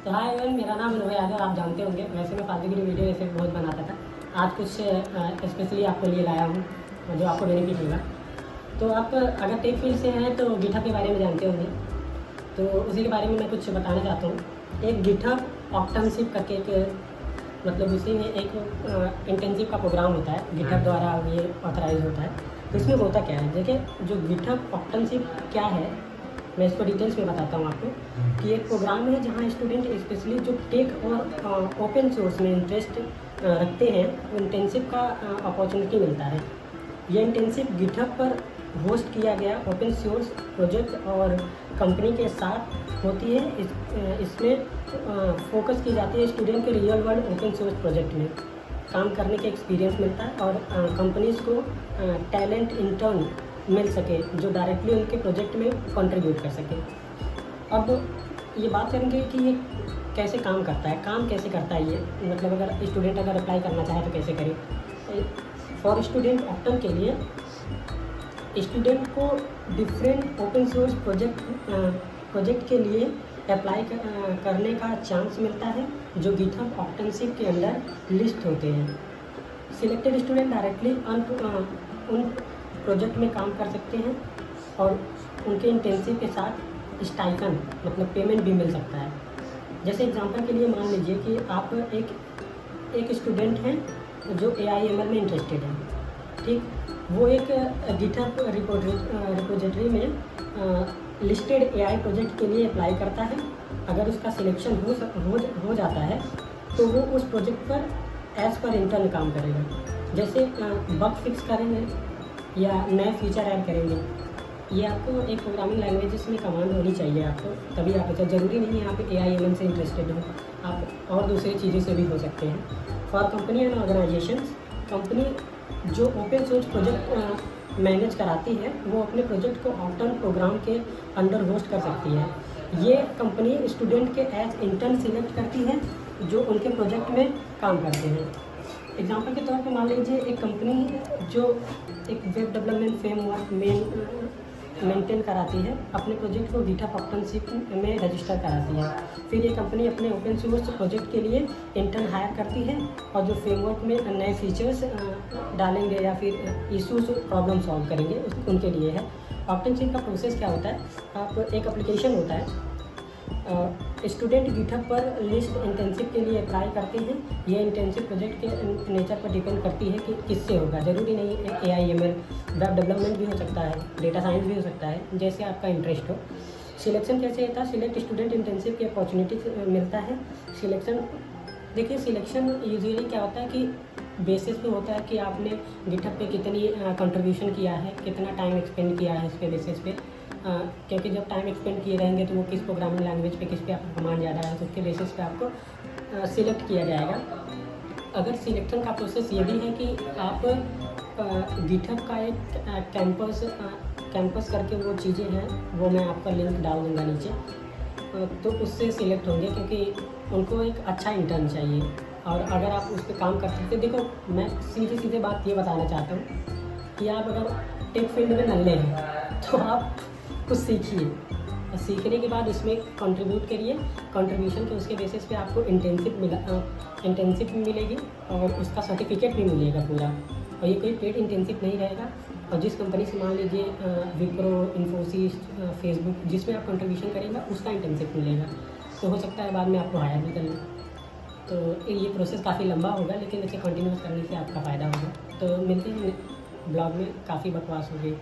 तो hi everyone, मेरा नाम अनुभव यादव, आप जानते होंगे। वैसे मैं फालतूगिरी वीडियो ऐसे बहुत बनाता था। आज कुछ स्पेशली आपके लिए लाया हूँ जो आपको बेनिफिट होगा। तो आप अगर टेक फील्ड से हैं तो गिटहब के बारे में जानते होंगे, तो उसी के बारे में मैं कुछ बताना चाहता हूँ। एक गिटहब ऑक्टनशिप करके एक मतलब उसी में एक इंटर्नशिप का प्रोग्राम होता है, गिटहब द्वारा ये ऑथराइज होता है। तो इसमें होता क्या है, देखिए जो गिटहब ऑक्टनशिप क्या है मैं इसको डिटेल्स में बताता हूँ आपको। कि एक प्रोग्राम है जहाँ स्टूडेंट स्पेशली जो टेक और ओपन सोर्स में इंटरेस्ट रखते हैं, इंटर्नशिप का अपॉर्चुनिटी मिलता है। ये इंटर्नशिप गिटहब पर होस्ट किया गया ओपन सोर्स प्रोजेक्ट और कंपनी के साथ होती है। इसमें फोकस की जाती है स्टूडेंट के real world open source project में काम करने के एक्सपीरियंस मिलता है और कंपनीज़ को टैलेंट इंटर्न मिल सके जो डायरेक्टली उनके प्रोजेक्ट में कंट्रीब्यूट कर सके। अब ये बात करेंगे कि ये कैसे काम करता है, काम कैसे करता है ये, मतलब अगर स्टूडेंट अगर अप्लाई करना चाहे तो कैसे करे। फॉर स्टूडेंट ऑप्शन के लिए स्टूडेंट को डिफरेंट ओपन सोर्स प्रोजेक्ट के लिए अप्लाई करने का चांस मिलता है जो गिटहब ऑक्टनशिप के अंदर लिस्ट होते हैं। सिलेक्टेड स्टूडेंट डायरेक्टली उन प्रोजेक्ट में काम कर सकते हैं और उनके इंटर्नशिप के साथ स्टाइपेंड मतलब पेमेंट भी मिल सकता है। जैसे एग्जांपल के लिए मान लीजिए कि आप एक स्टूडेंट हैं जो AIML में इंटरेस्टेड है, ठीक। वो एक गिटहब रिपोजिटरी में लिस्टेड AI प्रोजेक्ट के लिए अप्लाई करता है। अगर उसका सिलेक्शन हो जाता है तो वो उस प्रोजेक्ट पर एज पर इंटर्न काम करेगा। जैसे बग फिक्स करेंगे या नए फीचर ऐड करेंगे। ये आपको एक प्रोग्रामिंग लैंग्वेजेस में कमांड होनी चाहिए आपको, तभी आप अच्छा। ज़रूरी नहीं है आप AIML से इंटरेस्टेड हो, आप और दूसरी चीज़ों से भी हो सकते हैं। For company and organisations, company जो ओपन सोर्स प्रोजेक्ट मैनेज कराती है वो अपने प्रोजेक्ट को ऑक्टन प्रोग्राम के अंडर होस्ट कर सकती है। ये कंपनी स्टूडेंट के एज इंटर्न सिलेक्ट करती है जो उनके प्रोजेक्ट में काम करते हैं। एग्जाम्पल के तौर पे मान लीजिए एक कंपनी जो एक वेब डेवलपमेंट फ्रेमवर्क मेंटेन कराती है, अपने प्रोजेक्ट को गिटहब ऑक्टनशिप में रजिस्टर कराती है। फिर ये कंपनी अपने ओपन सोर्स प्रोजेक्ट के लिए इंटर्न हायर करती है और जो फ्रेमवर्क में नए फीचर्स डालेंगे या फिर इशूज़ प्रॉब्लम सॉल्व करेंगे उनके लिए है। ऑक्टनशिप का प्रोसेस क्या होता है, आप एक एप्लीकेशन होता है, स्टूडेंट गिटहब पर लिस्ट इंटर्नशिप के लिए अप्लाई करते हैं। ये इंटर्नशिप प्रोजेक्ट के नेचर पर डिपेंड करती है कि किससे होगा। ज़रूरी नहीं AIML, वेब डेवलपमेंट भी हो सकता है, डेटा साइंस भी हो सकता है, जैसे आपका इंटरेस्ट हो। सिलेक्शन कैसे होता है, सिलेक्ट स्टूडेंट इंटर्नशिप की अपॉर्चुनिटी मिलता है। सिलेक्शन देखिए, सिलेक्शन यूजुअली क्या होता है कि बेसिस पे होता है कि आपने गिटहब पे कितनी कंट्रीब्यूशन किया है, कितना टाइम एक्सपेंड किया है, इसके बेसिस पे। क्योंकि जब टाइम एक्सपेंड किए रहेंगे तो वो किस प्रोग्रामिंग लैंग्वेज पे किस पे आपको कमांड ज़्यादा है, तो उसके बेसिस पे आपको सिलेक्ट किया जाएगा। अगर सिलेक्शन का प्रोसेस ये भी है कि आप गिटहब का एक कैंपस करके वो चीज़ें हैं, वो मैं आपका लिंक डाल दूँगा नीचे, तो उससे सिलेक्ट होंगे क्योंकि उनको एक अच्छा इंटर्न चाहिए। और अगर आप उस पर काम कर सकते, देखो मैं सीधे बात ये बताना चाहता हूँ कि आप अगर टेक फील्ड में नल्ले हैं तो आप कुछ सीखिए और सीखने के बाद इसमें कंट्रीब्यूट करिए। कंट्रीब्यूशन के उसके बेसिस पे आपको इंटर्नशिप मिलेगी और उसका सर्टिफिकेट भी मिलेगा पूरा। और ये कोई पेड इंटर्नशिप नहीं रहेगा। और जिस कंपनी से मान लीजिए विप्रो, इन्फोसिस, फेसबुक, जिसमें आप कंट्रीब्यूशन करेंगे उसका इंटर्नशिप मिलेगा, तो हो सकता है बाद में आपको हायर भी कर लें। तो ये प्रोसेस काफ़ी लंबा होगा, लेकिन इसे कंटिन्यूस करने से आपका फ़ायदा होगा। तो मिलते हैं ब्लॉग में, काफ़ी बकवास हो गई।